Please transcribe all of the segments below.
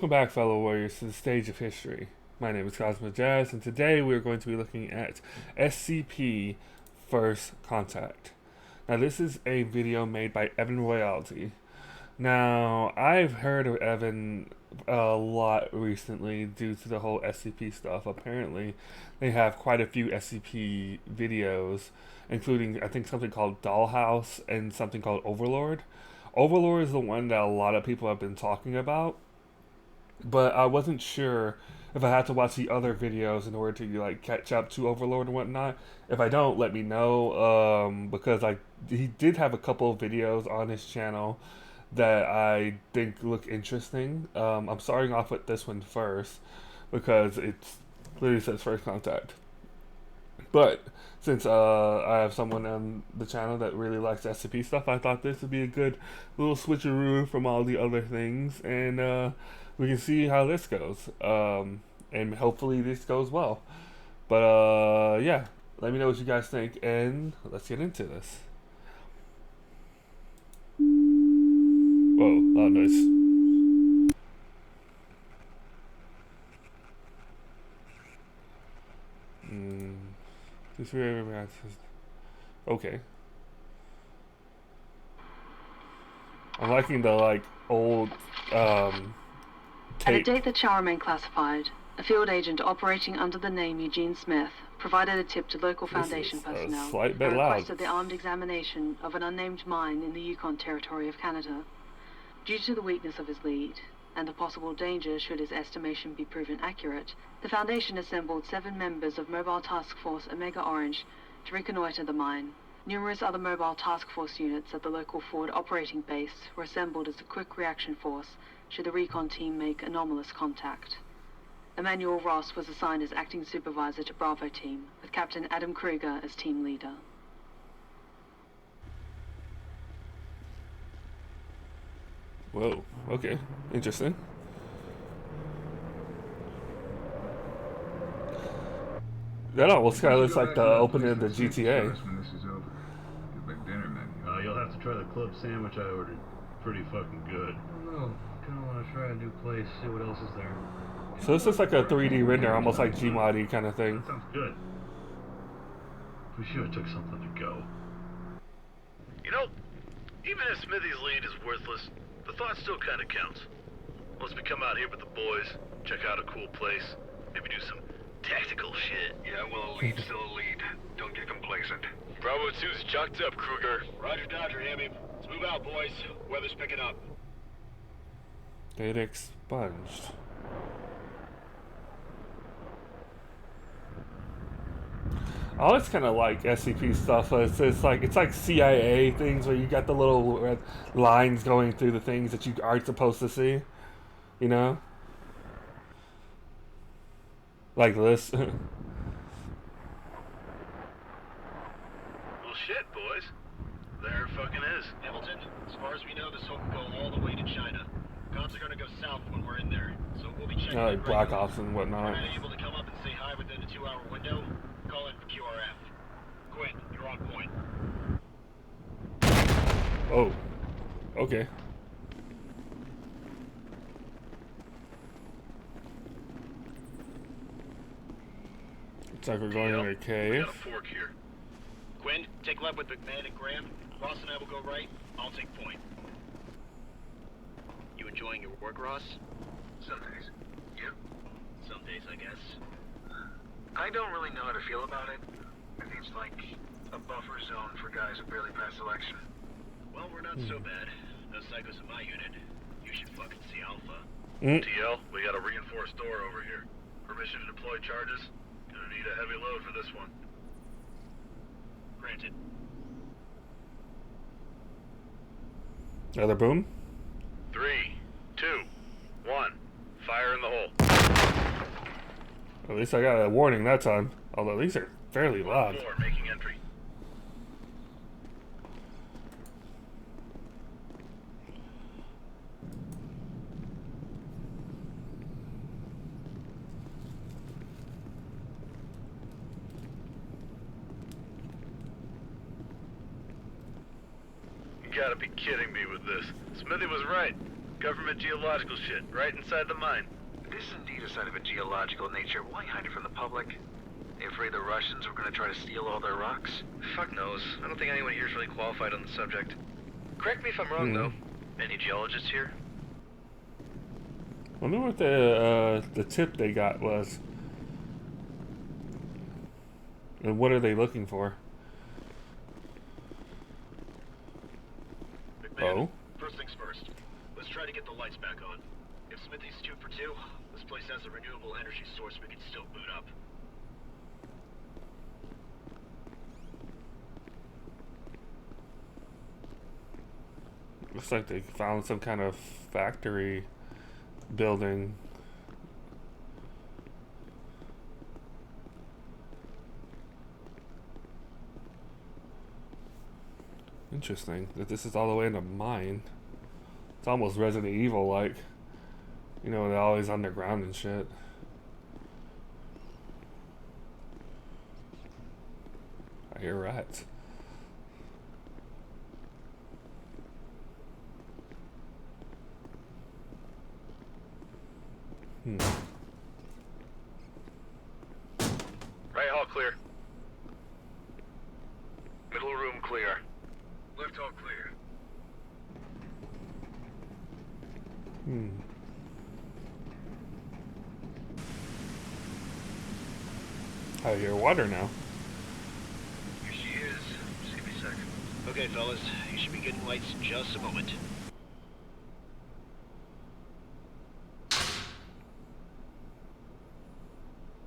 Welcome back, fellow warriors, to the stage of history. My name is Cosmo Jazz, and today we are going to be looking at SCP First Contact. Now, this is a video made by Evan Royalty. Now, I've heard of Evan a lot recently due to the whole SCP stuff. Apparently, they have quite a few SCP videos, including, I think, something called Dollhouse and something called Overlord. Overlord is the one that a lot of people have been talking about, but I wasn't sure if I had to watch the other videos in order to like catch up to Overlord and whatnot. If I don't, let me know, because he did have a couple of videos on his channel that I think look interesting. I'm starting off with this one first because it's literally says First Contact. But since I have someone on the channel that really likes SCP stuff, I thought this would be a good little switcheroo from all the other things, and we can see how this goes. And hopefully this goes well. But yeah, let me know what you guys think, and let's get into this. Whoa, loud noise. This really okay. I'm liking the like old At a tape. date that shall remain classified, a field agent operating under the name Eugene Smith provided a tip to local Foundation personnel slight bit and loud. requested the armed examination of an unnamed mine in the Yukon Territory of Canada. Due to the weakness of his lead, and the possible danger should his estimation be proven accurate, the Foundation assembled 7 members of Mobile Task Force Omega Orange to reconnoiter the mine. Numerous other Mobile Task Force units at the local forward operating base were assembled as a quick reaction force should the recon team make anomalous contact. Emmanuel Ross was assigned as acting supervisor to Bravo team, with Captain Adam Kruger as team leader. Whoa, okay, interesting. That almost kind of looks like the opening of the GTA. When this is over, get back dinner menu. You'll have to try the club sandwich I ordered. Pretty fucking good. I don't know. Kind of want to try a new place, see what else is there. So this looks like a 3D render, almost like Gmod kind of thing. That sounds good. We should have took something to go. You know, even if Smithy's lead is worthless, the thought still kind of counts. Once we come out here with the boys, check out a cool place, maybe do some tactical shit. Yeah, well, a lead's still a lead. Don't get complacent. Bravo 2's chucked up, Kruger. Roger, Dodger, Hammy. Let's move out, boys. Weather's picking up. Data expunged. I always kind of like SCP stuff. It's like CIA things where you got the little red lines going through the things that you aren't supposed to see. You know, like this. Well, shit, boys. There fucking is. Hamilton, as far as we know, this hook can go all the way to China. Guns are gonna go south when we're in there, so we'll be checking Like it Black regularly. Ops and If whatnot. you're not able to come up and say hi within a 2-hour window, call in for QRF. Quinn, you're on point. Oh, okay. Looks like we're going in a We cave. got a fork here. Quinn, take left with McMahon and Graham. Ross and I will go right. I'll take point. You enjoying your work, Ross? Some days. Yep. Some days, I guess. I don't really know how to feel about it. It seems like a buffer zone for guys who barely passed selection. Well, we're not so bad. No psychos in my unit. You should fucking see Alpha. TL, we got a reinforced door over here. Permission to deploy charges? Gonna need a heavy load for this one. Granted. Another boom. 3, 2, 1. Fire in the hole. At least I got a warning that time. Although these are fairly loud. 4 making entry. You gotta be kidding me with this. Smithy was right. Government geological shit, right inside the mine. This is indeed a site of a geological nature. Why hide it from the public? They afraid the Russians were gonna try to steal all their rocks? Fuck knows. I don't think anyone here is really qualified on the subject. Correct me if I'm wrong, though. Any geologists here? I wonder what the tip they got was. And what are they looking for? McMahon, first things first. Let's try to get the lights back on. If Smithy's 2 for 2, this place has a renewable energy source we can still boot up. Looks like they found some kind of factory building. Interesting that this is all the way in a mine. It's almost Resident Evil like. You know, they're always underground and shit. I hear rats. Right hall clear. Middle room clear. Left all clear. I hear water now. Here she is. Just give me a sec. Okay, fellas, you should be getting lights in just a moment.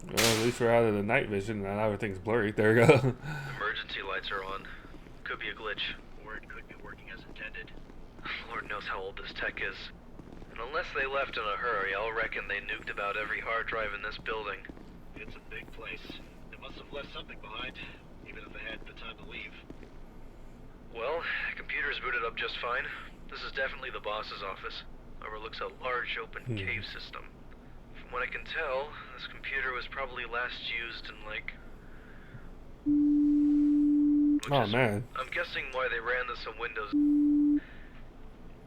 Well, at least we're out of the night vision. Now everything's blurry. There we go. Emergency lights are on. Could be a glitch. Or it could be working as intended. Lord knows how old this tech is. And unless they left in a hurry, I'll reckon they nuked about every hard drive in this building. It's a big place. They must have left something behind, even if they had the time to leave. Well, computer's booted up just fine. This is definitely the boss's office. Overlooks a large open cave system. From what I can tell, this computer was probably last used in like... Man. I'm guessing why they ran this on Windows.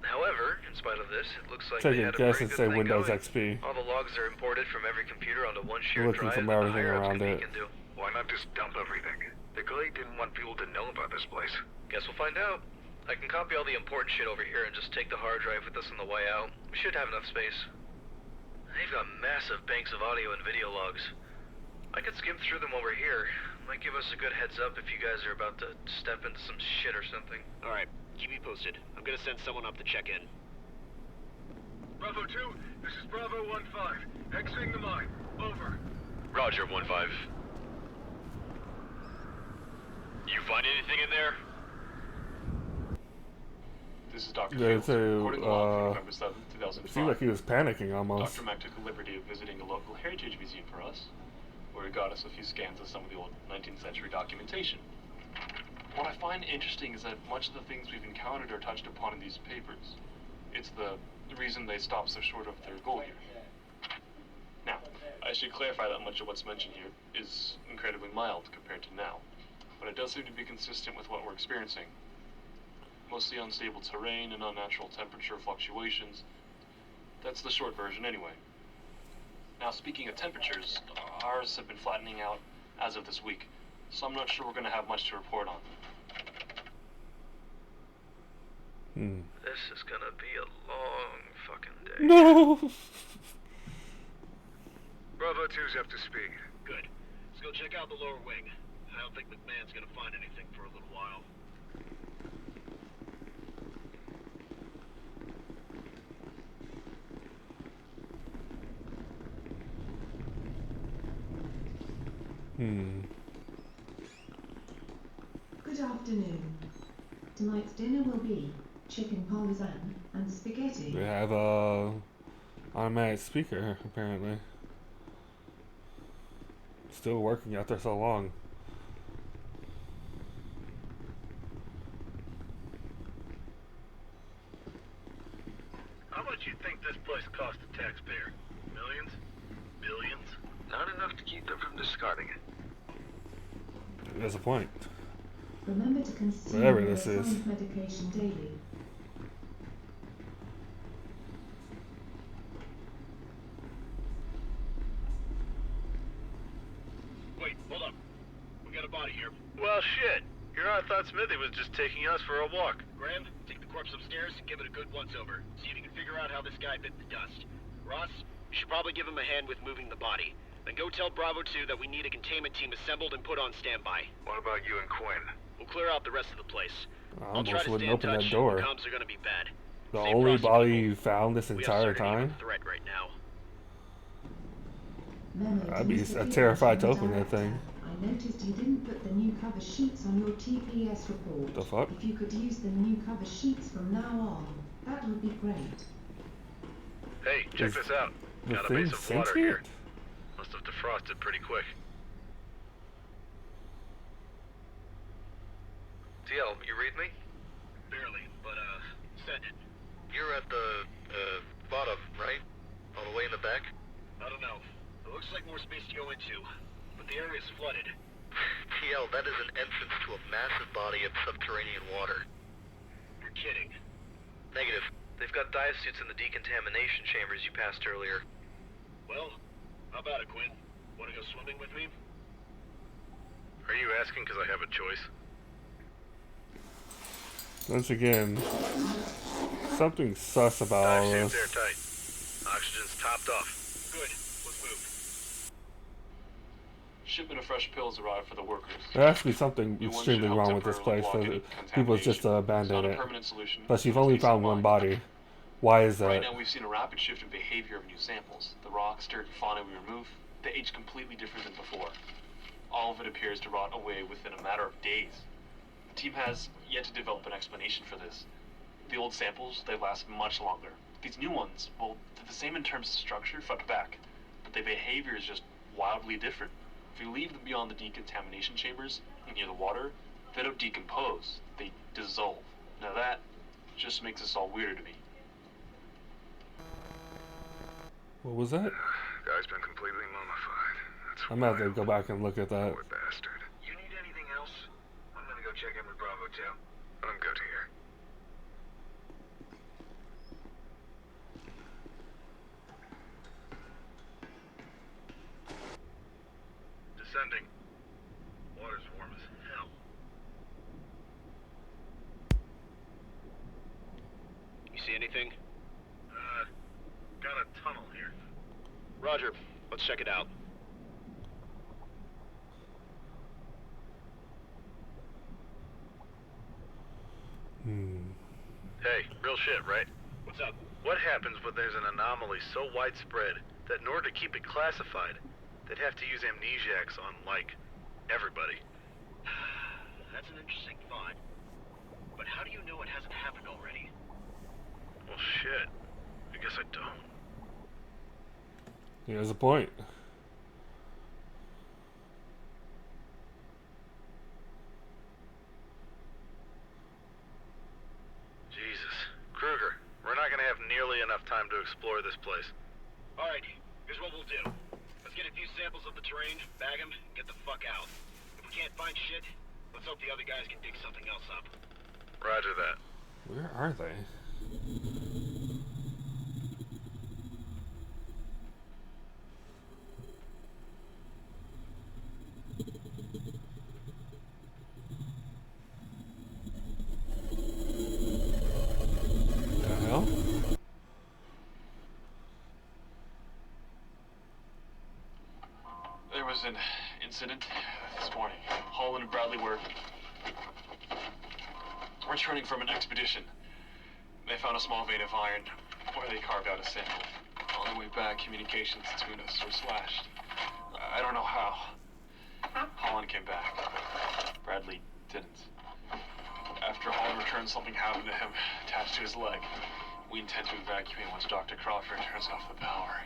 However, in spite of this, it looks like Take they a had a guess pretty and good say thing Windows going. XP. All the logs are imported from every computer onto one shared Looking drive. from that the everything higher-ups around can it. peek into. Why not just dump everything? The Glade didn't want people to know about this place. Guess we'll find out. I can copy all the important shit over here and just take the hard drive with us on the way out. We should have enough space. They've got massive banks of audio and video logs. I could skim through them over here. Might give us a good heads up if you guys are about to step into some shit or something. Alright, keep me posted. I'm gonna send someone up to check in. Bravo 2, this is Bravo 1-5. Exiting the mine. Over. Roger, 1-5. You find anything in there? This is Dr. Yeah, Fields. so, According to log from November 7th, It 2005, seemed like he was panicking almost. Dr. Mack took the liberty of visiting a local heritage museum for us, where he got us a few scans of some of the old 19th century documentation. What I find interesting is that much of the things we've encountered or touched upon in these papers, it's the reason they stop so short of their goal here. Now, I should clarify that much of what's mentioned here is incredibly mild compared to now, but it does seem to be consistent with what we're experiencing. Mostly unstable terrain and unnatural temperature fluctuations. That's the short version anyway. Now, speaking of temperatures, ours have been flattening out as of this week, so I'm not sure we're going to have much to report on. This is gonna be a long fucking day. No! Bravo 2's up to speed. Good. Let's go check out the lower wing. I don't think McMahon's gonna find anything for a little while. Good afternoon. Tonight's dinner will be chicken parmesan and spaghetti. We have a automatic speaker, apparently. Still working after so long. How much you think this place cost the taxpayer? Millions? Billions? Not enough to keep them from discarding it. There's a point. Remember to consume Whatever your this is. assigned medication daily. body here. Well, shit. Here I thought Smithy was just taking us for a walk. Graham, take the corpse upstairs and give it a good once-over. See if you can figure out how this guy bit the dust. Ross, you should probably give him a hand with moving the body. Then go tell Bravo 2 that we need a containment team assembled and put on standby. What about you and Quinn? We'll clear out the rest of the place. I I'll try almost to wouldn't stay in open that touch. door. Comms are gonna be bad. The Same only process, body people. you found this We have entire certainty of time? a threat right now. Memo I'd to be Mr. terrified to Peterson, open that Director. thing. I noticed you didn't put the new cover sheets on your TPS report. The fuck? If you could use the new cover sheets from now on, that would be great. Hey, check Is this out. The Got a base thing's of water here. sentient? Must have defrosted pretty quick. TL, you read me? Barely, but send it. You're at the, bottom, right? All the way in the back? I don't know. It looks like more space to go into, but the area's flooded. TL, that is an entrance to a massive body of subterranean water. You're kidding. Negative. They've got dive suits in the decontamination chambers you passed earlier. Well, how about it, Quinn? Want to go swimming with me? Are you asking because I have a choice? Once again, something sus about all Dive this. suits airtight. Oxygen's topped off. Good. Let's move. Shipment of fresh pills arrived for the workers. There has to be something New ones extremely should help wrong with this temporarily place block for any people just to contamination. abandon It's not it. a permanent solution. Plus, you've but only peace of found one mind. body. Why is Right that? now, we've seen a rapid shift in behavior of new samples. The rocks, dirt, and fauna we remove, they age completely different than before. All of it appears to rot away within a matter of days. The team has yet to develop an explanation for this. The old samples, they last much longer. These new ones, well, they're the same in terms of structure, front to back, but their behavior is just wildly different. If you leave them beyond the decontamination chambers and near the water, they don't decompose, they dissolve. Now that just makes this all weirder to me. What was that? Guy's been completely mummified. That's I'm gonna have to go back and look at that. Poor bastard. You need anything else? I'm gonna go check in with Bravo 2. I'm good here. Descending. Water's warm as hell. You see anything? Got a tunnel here. Roger. Let's check it out. Hey, real shit, right? What's up? What happens when there's an anomaly so widespread that in order to keep it classified, they'd have to use amnesiacs on, like, everybody? That's an interesting thought. But how do you know it hasn't happened already? Well, shit. I guess I don't. He has a point. Jesus. Kruger, we're not gonna have nearly enough time to explore this place. Alright, here's what we'll do. Let's get a few samples of the terrain, bag them, and get the fuck out. If we can't find shit, let's hope the other guys can dig something else up. Roger that. Where are they? The hell? There was an incident this morning. Holland and Bradley were returning from an expedition. They found a small vein of iron where they carved out a sample. On the way back, communications between us were slashed. I don't know how. Holland came back. Bradley didn't. After Holland returned, something happened to him attached to his leg. We intend to evacuate once Dr. Crawford turns off the power.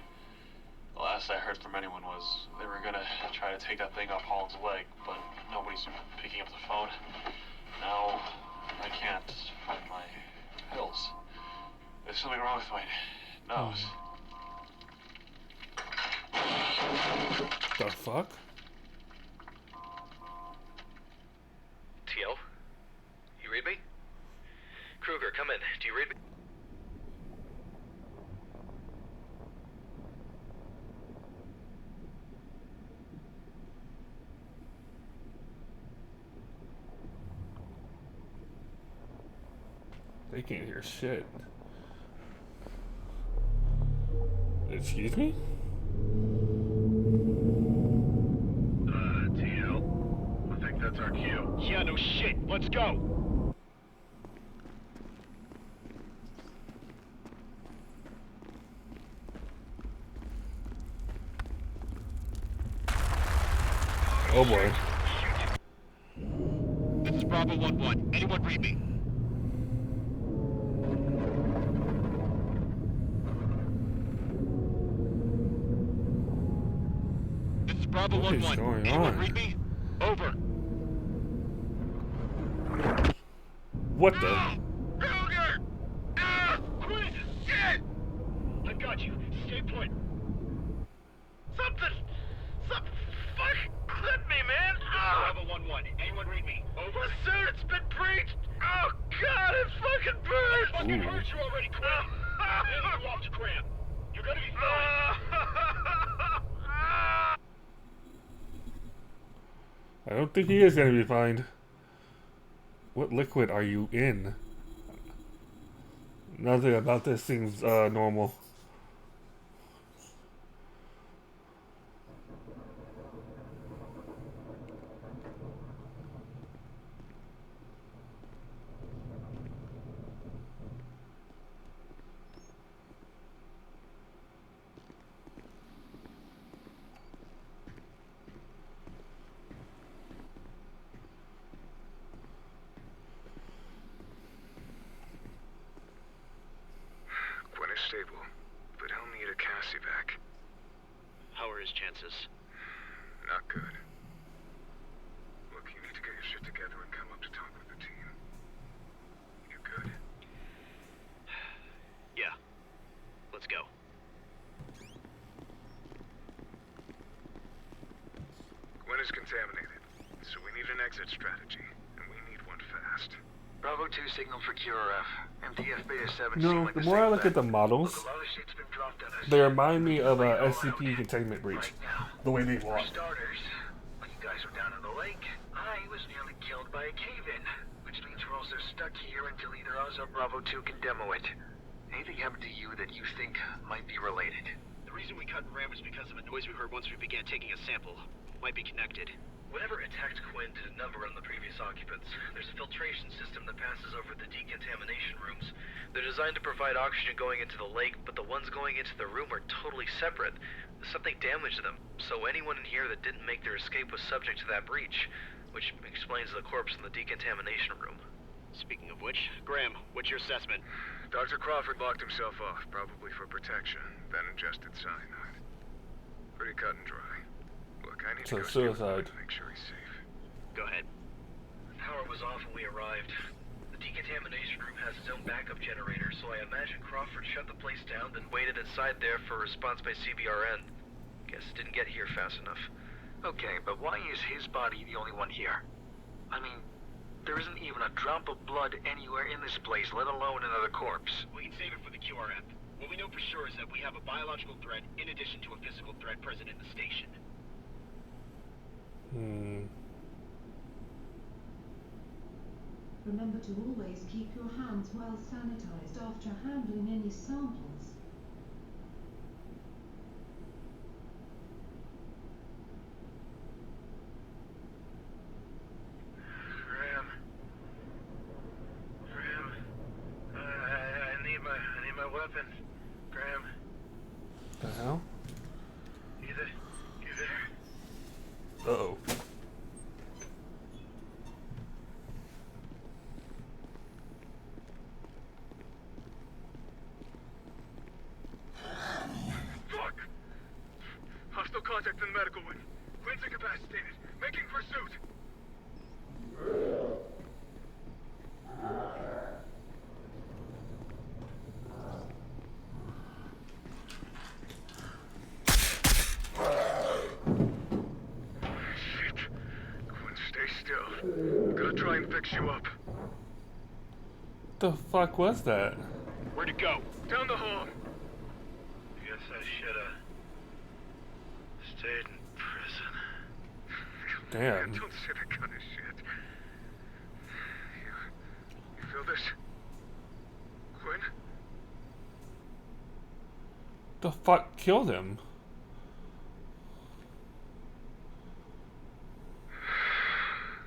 The last I heard from anyone was they were gonna try to take that thing off Holland's leg, but nobody's picking up the phone. Now, I can't find my pills. There's something wrong with my nose. The fuck? TL? You read me? Kruger, come in. Do you read me? They can't hear shit. Excuse me? TL. I think that's our cue. Yeah, no shit. Let's go. Oh boy. This is Bravo 1-1. Anyone read me? This is Bravo What is 1-1. going Anyone on? read me? Over. What the? Ruger! Quinn! Shit! I've got you. Stay put. Something! Fuck! Clip me, man! Bravo 1-1. Anyone read me? Over. The suit, it's been breached! Oh, God, it fucking burns! Fucking hurt you already, Quinn. And you lost cramp. You're gonna be fine. I don't think he is gonna be fine. What liquid are you in? Nothing about this seems normal. Quinn is stable, but he'll need a Cassivac. How are his chances? Not good. Look, you need to get your shit together and come up to talk with the team. You good? Yeah. Let's go. Quinn is contaminated, so we need an exit strategy, and we need one fast. Bravo 2 signal for QRF. MTF Beta 7 No, seem like the the more same I look at the thing. models, Look, a lot of shit's been dropped on us. they remind me of Lay a it all SCP out. containment breach. Right now. The way they For walk. starters, when you guys were down in the lake, I was nearly killed by a cave-in, which means we're also stuck here until either us or Bravo 2 can demo it. Anything happened to you that you think might be related? The reason we cut and ran was because of a noise we heard once we began taking a sample. Might be connected. Whatever attacked Quinn did a number on the previous occupants. There's a filtration system that passes over the decontamination rooms. They're designed to provide oxygen going into the lake, but the ones going into the room are totally separate. Something damaged them, so anyone in here that didn't make their escape was subject to that breach, which explains the corpse in the decontamination room. Speaking of which, Graham, what's your assessment? Dr. Crawford locked himself off, probably for protection, then ingested cyanide. Pretty cut and dry. Look, I need So to go stay with suicide. him to make sure he's safe. Go ahead. Power was off when we arrived. The decontamination room has its own backup generator, so I imagine Crawford shut the place down, then waited inside there for a response by CBRN. Guess didn't get here fast enough. Okay, but why is his body the only one here? I mean, there isn't even a drop of blood anywhere in this place, let alone another corpse. We can save it for the QRF. What we know for sure is that we have a biological threat in addition to a physical threat present in the station. Remember to always keep your hands well sanitized after handling any samples. Graham, I need my weapons. Graham, The hell? you there? Uh-oh. Fuck! Hostile contact in the medical wing. Quinn's incapacitated. Making pursuit. Shit. Quinn, stay still. I'm gonna try and fix you up. The fuck was that? Where'd it go? Down the hall. Guess I should've stayed in prison. Damn. Don't say that kind of shit. You feel this? The fuck killed him?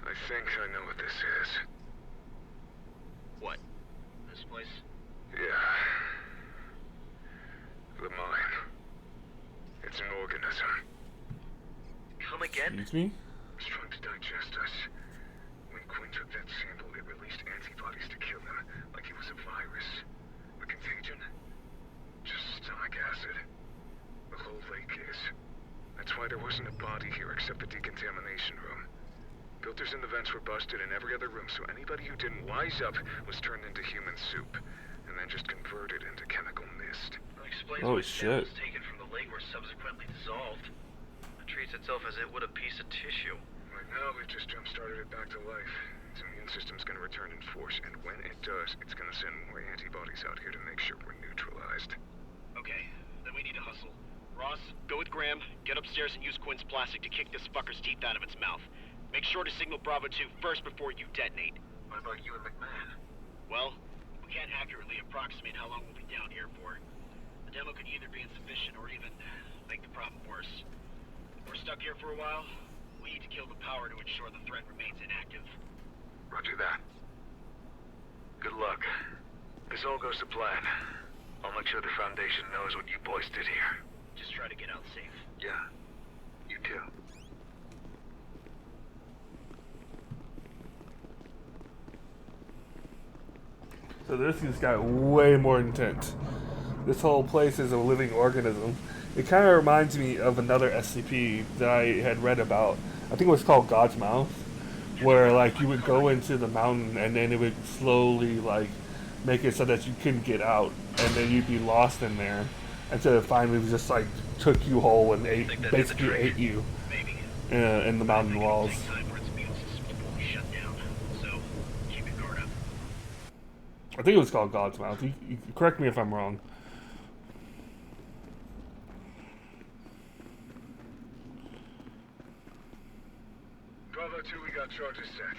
I think I know what this is. What? This place? Yeah. The mine. It's an organism. Come again? Excuse me? It's trying to digest us. When Quinn took that sample, it released antibodies to kill him, like it was a virus. A contagion. Just stomach acid. The whole lake is. That's why there wasn't a body here except the decontamination room. Filters in the vents were busted in every other room, so anybody who didn't wise up was turned into human soup, and then just converted into chemical mist. That explains Holy why shit. samples taken from the lake were subsequently dissolved. It treats itself as it would a piece of tissue. Right now, we've just jump-started it back to life. Its immune system's gonna return in force, and when it does, it's gonna send more antibodies out here to make sure we're neutralized. Okay, then we need to hustle. Ross, go with Graham, get upstairs and use Quinn's plastic to kick this fucker's teeth out of its mouth. Make sure to signal Bravo 2 first before you detonate. What about you and McMahon? Well, we can't accurately approximate how long we'll be down here for. The demo could either be insufficient or even make the problem worse. If we're stuck here for a while, we need to kill the power to ensure the threat remains inactive. Roger that. Good luck. This all goes to plan. I'll make sure the Foundation knows what you boys did here. Just try to get out safe. Yeah. You too. So this just got way more intense. This whole place is a living organism. It kind of reminds me of another SCP that I had read about. I think it was called God's Mouth, where like you would go into the mountain and then it would slowly like make it so that you couldn't get out, and then you'd be lost in there until it finally just like took you whole and basically ate you Maybe. in the mountain walls. Take time for its immune system to fully shut down. So, keep your guard up. I think it was called God's Mouth. You correct me if I'm wrong. Bravo 2, we got charges set.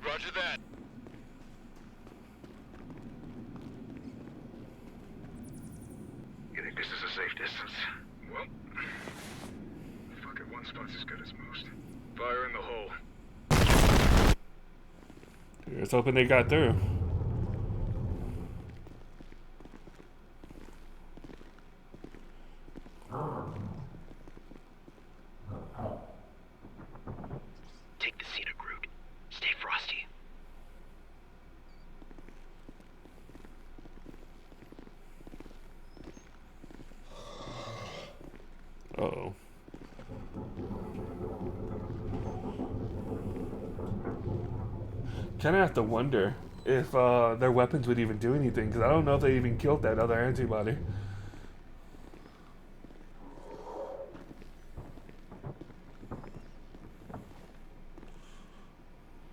Roger that. You think this is a safe distance? Well, fuck it, one spot's as good as most. Fire in the hole. Let's hoping they got through. Take the scenic route. Stay frosty. Uh-oh. Kind of have to wonder if their weapons would even do anything, because I don't know if they even killed that other antibody.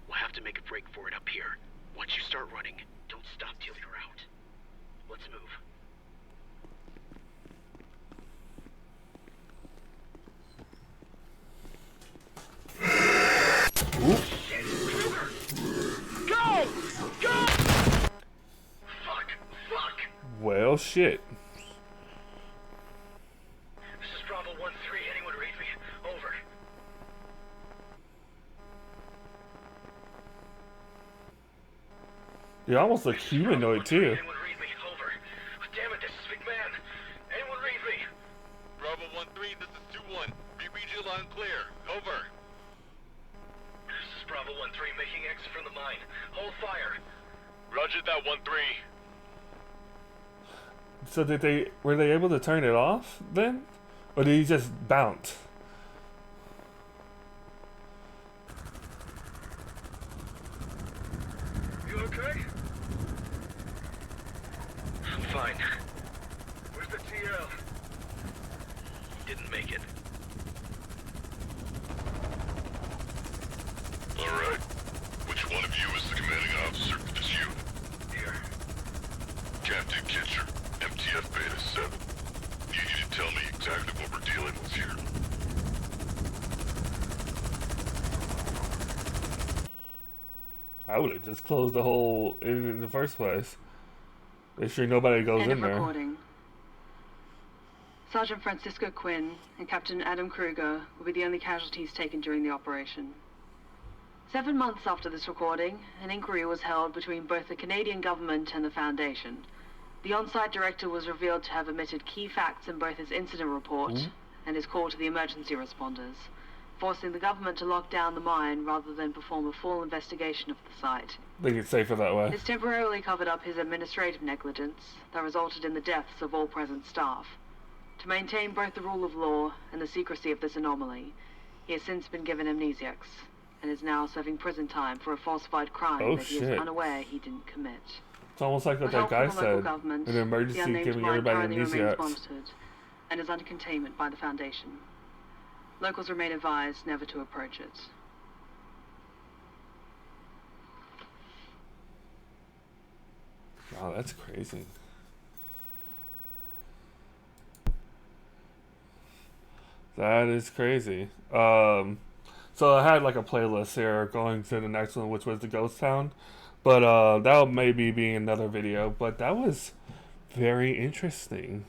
We'll have to make a break for it up here. Once you start running, don't stop till you're out. Let's move. Go! Go! Fuck! Well, shit. This is Bravo 1-3. Anyone read me? Over. You almost look humanoid, too. Anyone read me? Over. Damn it, this is McMahon. Anyone read me? Bravo 1-3, this is 2-1. We read you loud and clear. Over. This is Bravo 1-3, making exit from the mine. Hold fire. Roger that 1-3. So were they able to turn it off then? Or did he just bounce? You okay? I'm fine. Where's the TL? Didn't make it. Alright. Which one of you is the commanding officer? It's you. Here. Captain Kitcher, MTF Beta 7. You need to tell me exactly what we're dealing with here. I would have just closed the hole in the first place. Make sure nobody goes End in of there. recording. Sergeant Francisco Quinn and Captain Adam Kruger will be the only casualties taken during the operation. 7 months after this recording, an inquiry was held between both the Canadian government and the Foundation. The on-site director was revealed to have omitted key facts in both his incident report and his call to the emergency responders, forcing the government to lock down the mine rather than perform a full investigation of the site. They get safer that way. This temporarily covered up his administrative negligence that resulted in the deaths of all present staff. To maintain both the rule of law and the secrecy of this anomaly, he has since been given amnesiacs and is now serving prison time for a falsified crime that he is unaware he didn't commit. It's almost like what that guy said. An emergency giving everybody amnesiacs. Monitored and is under containment by the Foundation. Locals remain advised never to approach it. Wow, that's crazy. That is crazy. So I had like a playlist here going to the next one, which was the Ghost Town. But that'll maybe be another video. But that was very interesting.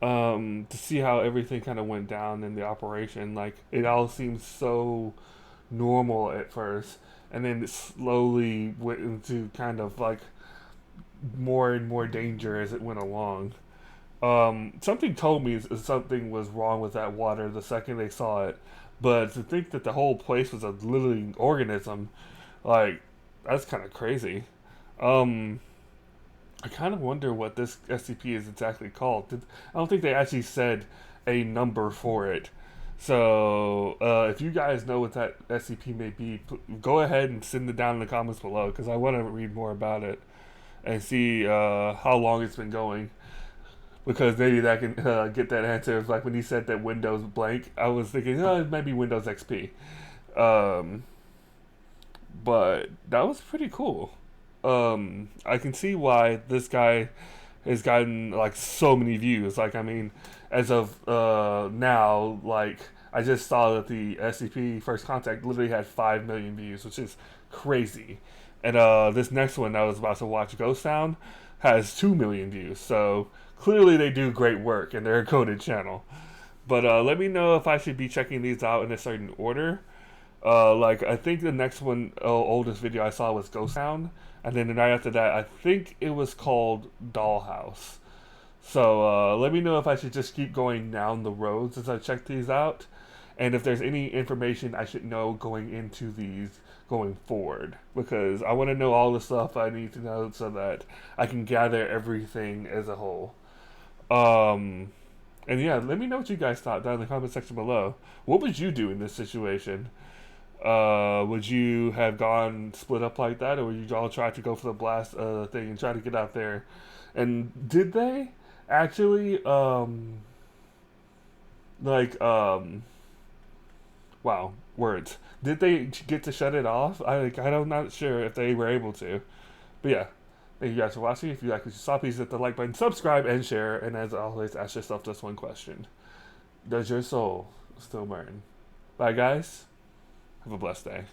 To see how everything kind of went down in the operation. Like, it all seemed so normal at first. And then it slowly went into kind of like more and more danger as it went along. Something told me something was wrong with that water the second they saw it. But to think that the whole place was a living organism, like, that's kind of crazy. I kind of wonder what this SCP is exactly called. I don't think they actually said a number for it. So, if you guys know what that SCP may be, go ahead and send it down in the comments below, because I want to read more about it and see how long it's been going. Because maybe that can get that answer. It's like when he said that Windows blank, I was thinking, it might be Windows XP. But that was pretty cool. I can see why this guy has gotten like so many views. Like, I mean, as of now, like, I just saw that the SCP First Contact literally had 5 million views, which is crazy. And this next one I was about to watch, Ghost Town, has 2 million views. So clearly they do great work in their coded channel. But let me know if I should be checking these out in a certain order. Like, I think the next one, oldest video I saw was Ghost Town. And then the night after that, I think it was called Dollhouse. So let me know if I should just keep going down the roads as I check these out. And if there's any information I should know going into these going forward. Because I want to know all the stuff I need to know so that I can gather everything as a whole. And yeah, let me know what you guys thought down in the comment section below. What would you do in this situation? Would you have gone split up like that, or would you all try to go for the blast thing and try to get out there? And did they actually wow, words. Did they get to shut it off? I'm not sure if they were able to. But yeah, thank you guys for watching. If you like what you saw, please hit the like button, subscribe, and share. And as always, ask yourself just one question: does your soul still burn? Bye, guys. Have a blessed day.